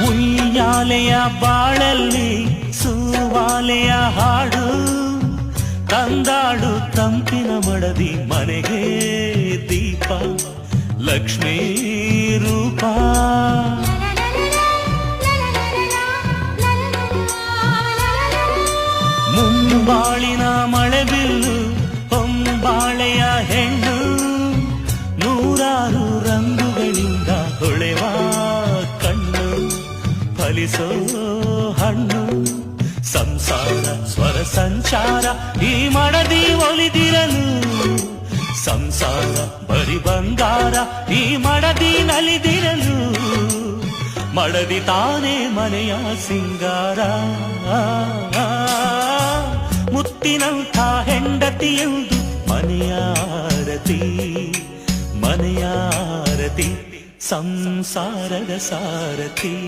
ಉಯ್ಯಾಲೆಯ ಬಾಳಲ್ಲಿ ಸೂವಾಲೆಯ ಹಾಡು ತಂದಾಡು ತಂಪಿನ ಮಡದಿ ಮನೆಗೆ ದೀಪ ಲಕ್ಷ್ಮೀ ರೂಪ ಮುಂಬಾಳಿನ ಮಳೆ ಬಿಲ್ಲು ಹೊಂಬಾಳೆಯ ಹೆಣ್ಣು ನೂರಾರು ರಂಗುಗಳಿಂದ ಹೊಳೆವ ಕಣ್ಣು ಫಲಿಸೋ ಹಣ್ಣು ಸಂಸಾರ ಸ್ವರ ಸಂಚಾರ ಈ ಮಡದಿ ಒಲಿದಿರಲು ಸಂಸಾರ ಬರಿ ಬಂಗಾರ ಈ ಮಡದಿ ನಲಿದಿರಲು ಮಡದಿ ತಾನೇ ಮನೆಯ ಸಿಂಗಾರ ಮುತ್ತಿನಂಥ ಹೆಂಡತಿಯೆಂದು ಮನೆಯಾರತಿ ಮನೆಯಾರತಿ ಸಂಸಾರದ ಸಾರಥಿ